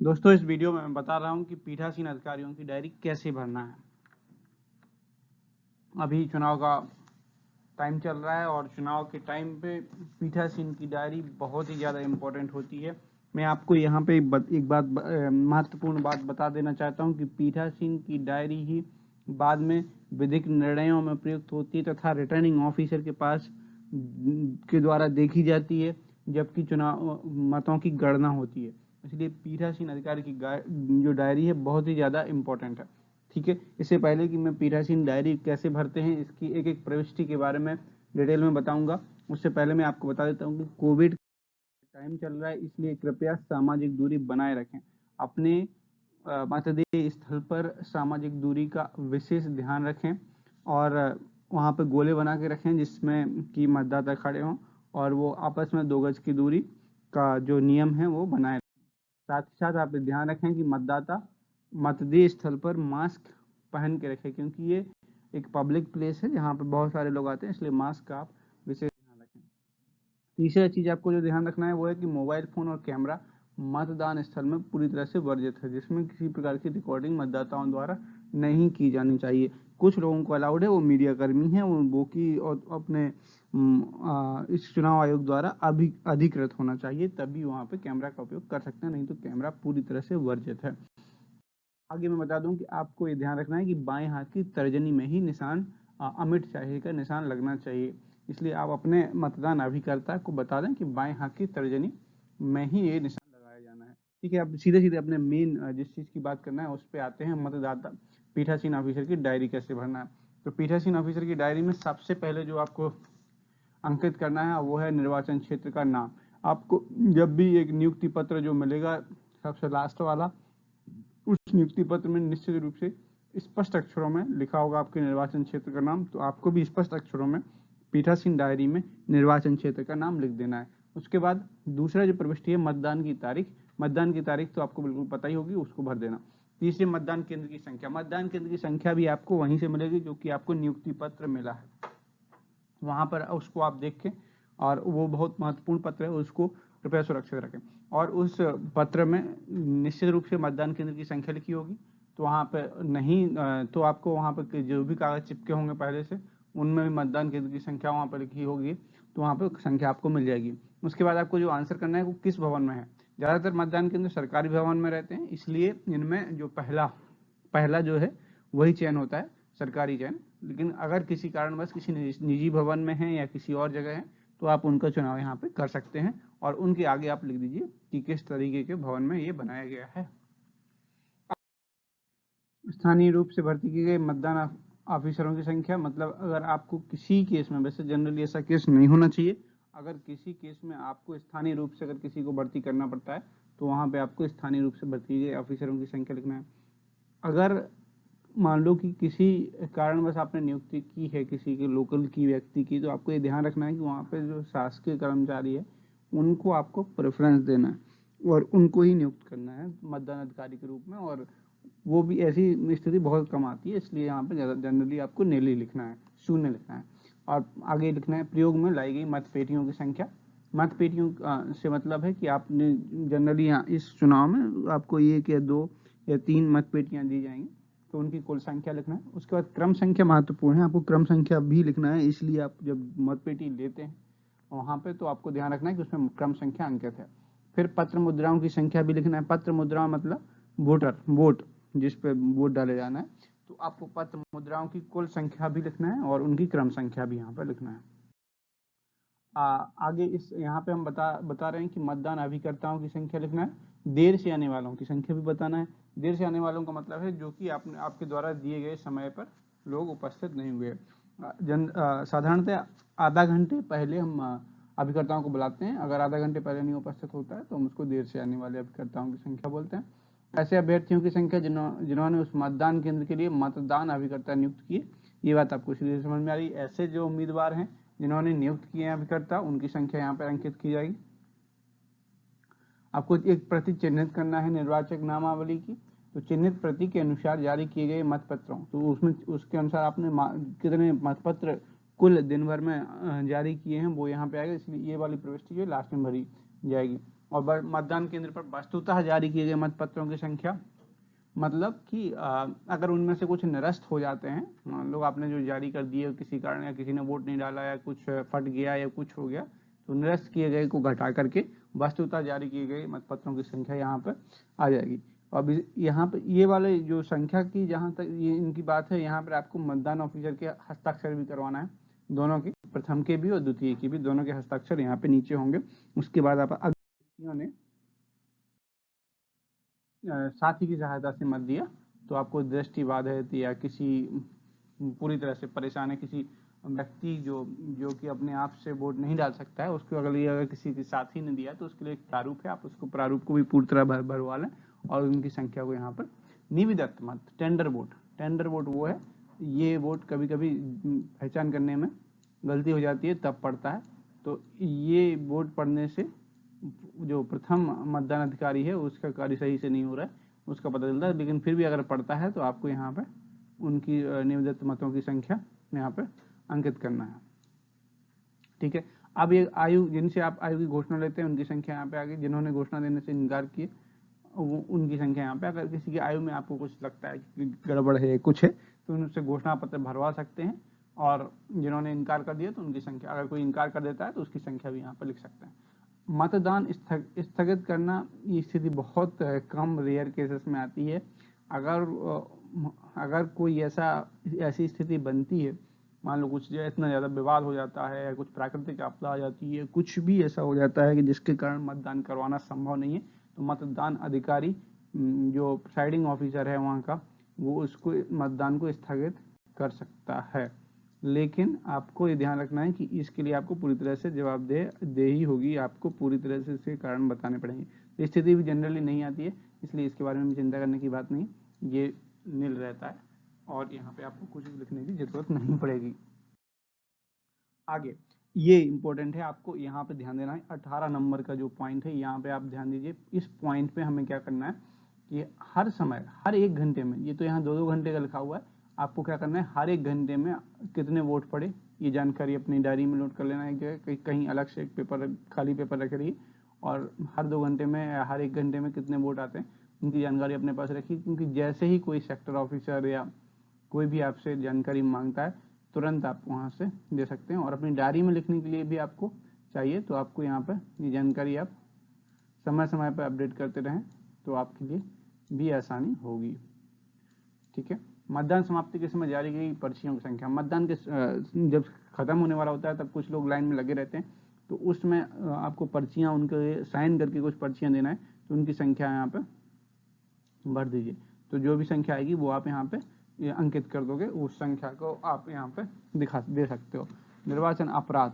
दोस्तों, इस वीडियो में मैं बता रहा हूं कि पीठासीन अधिकारियों की डायरी कैसे भरना है। अभी चुनाव का टाइम चल रहा है और चुनाव के टाइम पे पीठासीन की डायरी बहुत ही ज़्यादा इम्पोर्टेंट होती है। मैं आपको यहाँ पे एक बात महत्वपूर्ण बात बता देना चाहता हूँ कि पीठासीन की डायरी ही बाद में विधिक निर्णयों में प्रयुक्त होती है तथा रिटर्निंग ऑफिसर के पास के द्वारा देखी जाती है, जबकि चुनाव मतों की गणना होती है। इसलिए पीठासीन अधिकारी की जो डायरी है बहुत ही ज़्यादा इम्पोर्टेंट है। ठीक है, इससे पहले कि मैं पीठासीन डायरी कैसे भरते हैं, इसकी एक एक प्रविष्टि के बारे में डिटेल में बताऊंगा। उससे पहले मैं आपको बता देता हूं कि कोविड टाइम चल रहा है, इसलिए कृपया सामाजिक दूरी बनाए रखें। अपने मतदेय स्थल पर सामाजिक दूरी का विशेष ध्यान रखें और वहाँ पे गोले बना के रखें जिसमें कि मतदाता खड़े हों और वो आपस में 2 गज की दूरी का जो नियम है वो बनाए रखें। साथ ही साथ आप ध्यान रखें कि मतदाता मतदेय स्थल पर मास्क पहन के रखें, क्योंकि ये एक पब्लिक प्लेस है जहाँ पे बहुत सारे लोग आते हैं, इसलिए मास्क का आप विशेष ध्यान रखें। तीसरा चीज आपको जो ध्यान रखना है वो है कि मोबाइल फोन और कैमरा मतदान स्थल में पूरी तरह से वर्जित है, जिसमें किसी प्रकार की रिकॉर्डिंग मतदाताओं द्वारा नहीं की जानी चाहिए। कुछ लोगों को अलाउड है, वो मीडिया कर्मी हैं, वो की और अपने इस चुनाव आयोग द्वारा अधिकृत होना चाहिए, तभी वहाँ पे कैमरा का उपयोग कर सकते हैं, नहीं तो कैमरा पूरी तरह से वर्जित है। आगे मैं बता दूं कि आपको ये ध्यान रखना है कि बाएं हाथ की तर्जनी में ही निशान अमिट शाही का निशान लगना चाहिए। इसलिए आप अपने मतदान अभिकर्ता को बता दें कि बाएं हाथ की तर्जनी में ही ये निशान लगाया जाना है। ठीक है, अब सीधे सीधे अपने मेन जिस चीज़ की बात करना है उस पर आते हैं। मतदाता पीठासीन ऑफिसर की डायरी कैसे भरना है। तो पीठासीन ऑफिसर की डायरी में सबसे पहले जो आपको अंकित करना है वो है निर्वाचन क्षेत्र का नाम। आपको जब भी एक नियुक्ति पत्र जो मिलेगा, सबसे लास्ट वाला, उस नियुक्ति पत्र में निश्चित रूप से स्पष्ट अक्षरों में लिखा होगा आपके निर्वाचन क्षेत्र का नाम, तो आपको भी स्पष्ट अक्षरों में पीठासीन डायरी में निर्वाचन क्षेत्र का नाम लिख देना है। उसके बाद दूसरा जो प्रविष्टि है मतदान की तारीख। मतदान की तारीख तो आपको बिल्कुल पता ही होगी, उसको भर देना। तीसरे मतदान केंद्र की संख्या। मतदान केंद्र की संख्या भी आपको वहीं से मिलेगी जो कि आपको नियुक्ति पत्र मिला है, वहां पर उसको आप देख के, और वो बहुत महत्वपूर्ण पत्र है, उसको कृपया सुरक्षित रखें। और उस पत्र में निश्चित रूप से मतदान केंद्र की संख्या लिखी होगी, तो वहाँ पे नहीं तो आपको वहाँ पे जो भी कागज चिपके होंगे पहले से, उनमें भी मतदान केंद्र की संख्या वहाँ पर लिखी होगी, तो वहाँ पे संख्या आपको मिल जाएगी। उसके बाद आपको जो आंसर करना है वो किस भवन में है। ज़्यादातर मतदान केंद्र सरकारी भवन में रहते हैं, इसलिए इनमें जो पहला जो है वही चयन होता है, सरकारी चयन। लेकिन अगर किसी कारणवश किसी निजी भवन में है या किसी और जगह है, तो आप उनका चुनाव यहाँ पे कर सकते हैं और उनके आगे आप लिख दीजिए कि किस तरीके के भवन में ये बनाया गया है। स्थानीय रूप से भर्ती की गई मतदान ऑफिसरों की संख्या। मतलब अगर आपको किसी केस में, वैसे जनरली ऐसा केस नहीं होना चाहिए, अगर किसी केस में आपको स्थानीय रूप से अगर किसी को भर्ती करना पड़ता है, तो वहाँ पे आपको स्थानीय रूप से भर्ती की गई ऑफिसरों की संख्या लिखना है। अगर मान लो कि किसी कारणवश आपने नियुक्ति की है किसी के लोकल की व्यक्ति की, तो आपको ये ध्यान रखना है कि वहाँ पे जो शासकीय कर्मचारी है उनको आपको प्रेफरेंस देना है और उनको ही नियुक्त करना है मतदान अधिकारी के रूप में, और वो भी ऐसी स्थिति बहुत कम आती है, इसलिए यहाँ पे जनरली आपको नीली लिखना है, शून्य लिखना है। और आगे लिखना है प्रयोग में लाई गई मतपेटियों की संख्या। मतपेटियों से मतलब है कि आपने जनरली यहाँ इस चुनाव में आपको 1 या 2 या 3 मतपेटियां दी जाएंगी, तो उनकी कुल संख्या लिखना है। उसके बाद क्रम संख्या महत्वपूर्ण है, आपको क्रम संख्या भी लिखना है, इसलिए आप जब मतपेटी लेते हैं वहाँ पे तो आपको ध्यान रखना है कि उसमें क्रम संख्या अंकित है। फिर पत्र मुद्राओं की संख्या भी लिखना है। पत्र मुद्रा मतलब वोट जिस पे वोट डाले जाना है, तो आपको पत्र मुद्राओं की कुल संख्या भी लिखना है और उनकी क्रम संख्या भी यहाँ पर लिखना है। आगे इस यहाँ पे हम बता रहे हैं कि मतदान अभिकर्ताओं की संख्या लिखना है। देर से आने वालों की संख्या भी बताना है। देर से आने वालों का मतलब है जो कि आपके द्वारा दिए गए समय पर लोग उपस्थित नहीं हुए। साधारणतः आधा घंटे पहले हम अभिकर्ताओं को बुलाते हैं। अगर आधा घंटे पहले नहीं उपस्थित होता है तो हम उसको देर से आने वाले अभिकर्ताओं की संख्या बोलते हैं। ऐसे अभ्यर्थियों की संख्या जिन्होंने उस मतदान केंद्र के लिए मतदान अभिकर्ता नियुक्त किए। ये बात आपको सीधे समझ में आ रही है। ऐसे जो उम्मीदवार हैं जिन्होंने नियुक्त किए हैं अभिकर्ता, उनकी संख्या यहाँ पर अंकित की जाएगी। आपको एक प्रति चिन्हित करना है निर्वाचक नामावली की, तो चिन्हित प्रति के अनुसार जारी किए गए मतपत्रों, तो उसमें उसके अनुसार आपने कितने मतपत्र कुल दिन भर में जारी किए हैं वो यहाँ पे आएगा, इसलिए ये वाली प्रविष्टि जो लास्ट में भरी जाएगी। और मतदान केंद्र पर वस्तुतः जारी किए गए मतपत्रों की संख्या, मतलब कि अगर उनमें से कुछ निरस्त हो जाते हैं, मान लो आपने जो जारी कर दिए किसी कारण, या किसी ने वोट नहीं डाला, या कुछ फट गया या कुछ हो गया, तो निरस्त किए गए को घटा करके वस्तुतः जारी किए गए मतपत्रों की संख्या यहाँ पर आ जाएगी। अब यहाँ पर ये वाले जो संख्या की जहाँ तक ये इनकी बात है, यहाँ पर आपको मतदान ऑफिसर के हस्ताक्षर भी करवाना है, दोनों की, प्रथम के भी और द्वितीय की भी, दोनों के हस्ताक्षर यहाँ पे नीचे होंगे। उसके बाद आप व्यक्तियों ने साथी की सहायता से मत दिया तो आपको दृष्टिबाधित या किसी पूरी तरह से परेशान है किसी व्यक्ति जो कि अपने आप से वोट नहीं डाल सकता है, उसको अगर किसी के साथी ने दिया तो उसके लिए एक प्रारूप है, आप उसको प्रारूप को भी पूरी तरह भरवा लें और उनकी संख्या को यहाँ पर निविदत्त मत, टेंडर वोट वो है, ये वोट कभी कभी पहचान करने में गलती हो जाती है तब पड़ता है, तो ये वोट पढ़ने से जो प्रथम मतदान अधिकारी है उसका कार्य सही से नहीं हो रहा है उसका पता चलता है, लेकिन फिर भी अगर पड़ता है तो आपको यहाँ पे उनकी निविदत्त मतों की संख्या यहाँ पे अंकित करना है। ठीक है, अब ये आयु, जिनसे आप आयु की घोषणा लेते हैं उनकी संख्या यहाँ पे आ गई, जिन्होंने घोषणा देने से इनकार किए उनकी संख्या यहाँ पे, अगर किसी की आयु में आपको कुछ लगता है कि गड़बड़ है कुछ है तो उनसे घोषणा पत्र भरवा सकते हैं, और जिन्होंने इनकार कर दिया तो उनकी संख्या, अगर कोई इनकार कर देता है तो उसकी संख्या भी यहाँ पर लिख सकते हैं। मतदान स्थगित करना, ये स्थिति बहुत कम रेयर केसेस में आती है। अगर कोई ऐसी स्थिति बनती है, मान लो कुछ इतना ज़्यादा विवाद हो जाता है या कुछ प्राकृतिक आपदा आ जाती है, कुछ भी ऐसा हो जाता है कि जिसके कारण मतदान करवाना संभव नहीं है, तो मतदान अधिकारी जो प्रिसाइडिंग ऑफिसर है वहाँ का, वो उसको मतदान को स्थगित कर सकता है। लेकिन आपको ये ध्यान रखना है कि इसके लिए आपको पूरी तरह से जवाबदेही होगी, आपको पूरी तरह से इसके कारण बताने पड़ेंगे। स्थिति भी जनरली नहीं आती है, इसलिए इसके बारे में भी चिंता करने की बात नहीं, ये नील रहता है और यहाँ पे आपको कुछ लिखने की जरूरत नहीं पड़ेगी। आगे ये इंपॉर्टेंट है, आपको यहाँ पे ध्यान देना है, 18 नंबर का जो पॉइंट है यहाँ पे आप ध्यान दीजिए। इस पॉइंट पे हमें क्या करना है कि हर समय, हर 1 घंटे में, ये तो यहाँ 2-2 घंटे का लिखा हुआ है, आपको क्या करना है हर 1 घंटे में कितने वोट पड़े ये जानकारी अपनी डायरी में नोट कर लेना है, कहीं अलग से एक पेपर, खाली पेपर रख रही, और हर 2 घंटे में, हर 1 घंटे में कितने वोट आते हैं उनकी जानकारी अपने पास रखिए, क्योंकि जैसे ही कोई सेक्टर ऑफिसर या कोई भी आपसे जानकारी मांगता है तुरंत आप वहाँ से दे सकते हैं। और अपनी डायरी में लिखने के लिए भी आपको चाहिए तो आपको यहाँ पर ये जानकारी आप समय समय पर अपडेट करते रहें तो आपके लिए भी आसानी होगी। ठीक है, मतदान समाप्ति के समय जारी की गई पर्चियों की संख्या, मतदान के जब खत्म होने वाला होता है तब कुछ लोग लाइन में लगे रहते हैं, तो उसमें आपको पर्चियाँ उनके साइन करके कुछ पर्चियाँ देना है, तो उनकी संख्या यहाँ पे भर दीजिए। तो जो भी संख्या आएगी वो आप यहाँ पे ये अंकित कर दोगे, उस संख्या को आप यहाँ पे दे सकते हो। निर्वाचन अपराध,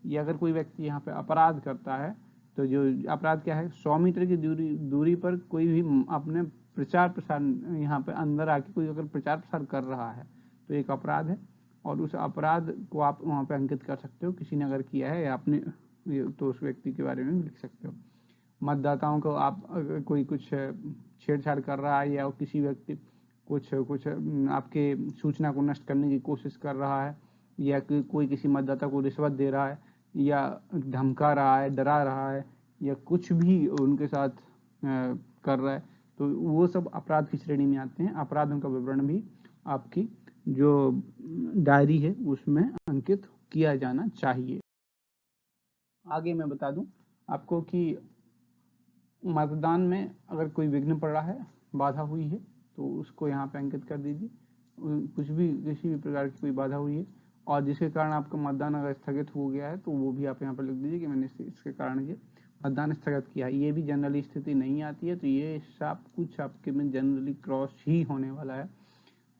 ये अगर कोई व्यक्ति यहाँ पे अपराध करता है तो जो अपराध क्या है, 100 मीटर की दूरी पर कोई भी अपने प्रचार प्रसार यहाँ पे अंदर आके कोई अगर प्रचार प्रसार कर रहा है तो एक अपराध है, और उस अपराध को आप वहाँ पे अंकित कर सकते हो, किसी ने अगर किया है या आपने, तो उस व्यक्ति के बारे में लिख सकते हो। मतदाताओं को आप अगर कोई कुछ छेड़छाड़ कर रहा है या किसी व्यक्ति कुछ आपके सूचना को नष्ट करने की कोशिश कर रहा है, या कोई किसी मतदाता को रिश्वत दे रहा है या धमका रहा है, डरा रहा है, या कुछ भी उनके साथ कर रहा है, तो वो सब अपराध की श्रेणी में आते हैं। अपराधों का विवरण भी आपकी जो डायरी है उसमें अंकित किया जाना चाहिए। आगे मैं बता दूं आपको कि मतदान में अगर कोई विघ्न पड़ रहा है, बाधा हुई है, तो उसको यहाँ पे अंकित कर दीजिए। किसी भी प्रकार की कोई बाधा हुई है और जिसके कारण आपका मतदान अगर स्थगित हो गया है तो वो भी आप यहाँ पर लिख दीजिए कि मैंने इसके कारण ये मतदान स्थगित किया है। ये भी जनरली स्थिति नहीं आती है, तो ये सब कुछ आपके में जनरली क्रॉस ही होने वाला है।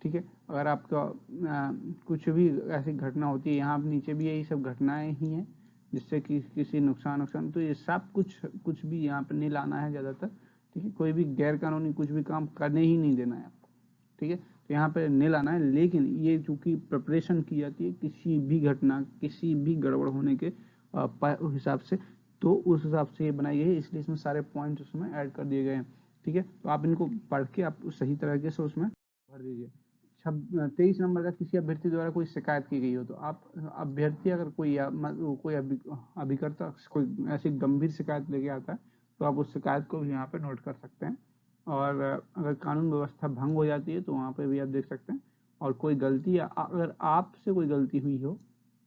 ठीक है, अगर आपका कुछ भी ऐसी घटना होती है, यहाँ नीचे भी यही सब घटनाएं ही हैं जिससे कि किसी नुकसान, तो ये सब कुछ भी यहाँ पे नहीं लाना है ज़्यादातर। ठीक है, कोई भी गैर कानूनी कुछ भी काम करने ही नहीं देना है आपको। ठीक है, तो यहाँ पे नहीं लाना है, लेकिन ये चूंकि प्रिपरेशन की जाती है किसी भी घटना, किसी भी गड़बड़ होने के हिसाब से, तो उस हिसाब से ये बनाई गई है, इसलिए इसमें सारे पॉइंट उसमें ऐड कर दिए गए हैं। ठीक है, तो आप इनको पढ़ के आप सही तरीके से उसमें भर दीजिए। 23 नंबर का, किसी अभ्यर्थी द्वारा कोई शिकायत की गई हो तो आप अभ्यर्थी अगर कोई अभिकर्ता कोई ऐसी गंभीर शिकायत लेके आता है तो आप उस शिकायत को भी यहाँ पे नोट कर सकते हैं। और अगर कानून व्यवस्था भंग हो जाती है तो वहाँ पे भी आप देख सकते हैं। और कोई गलती, अगर आपसे कोई गलती हुई हो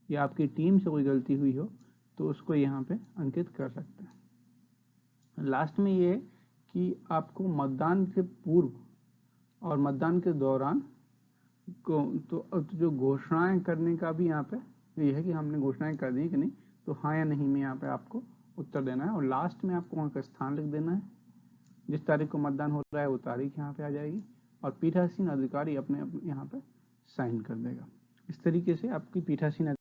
या आपकी टीम से कोई गलती हुई हो तो उसको यहाँ पे अंकित कर सकते हैं। लास्ट में ये कि आपको मतदान के पूर्व और मतदान के दौरान को तो जो घोषणाएं करने का भी यहाँ पे ये है कि हमने घोषणाएं कर दी कि नहीं, तो हाँ या नहीं में यहाँ पे आपको उत्तर देना है। और लास्ट में आपको वहाँ का स्थान लिख देना है, जिस तारीख को मतदान हो रहा है वो तारीख यहाँ पे आ जाएगी और पीठासीन अधिकारी अपने यहाँ पे साइन कर देगा। इस तरीके से आपकी पीठासीन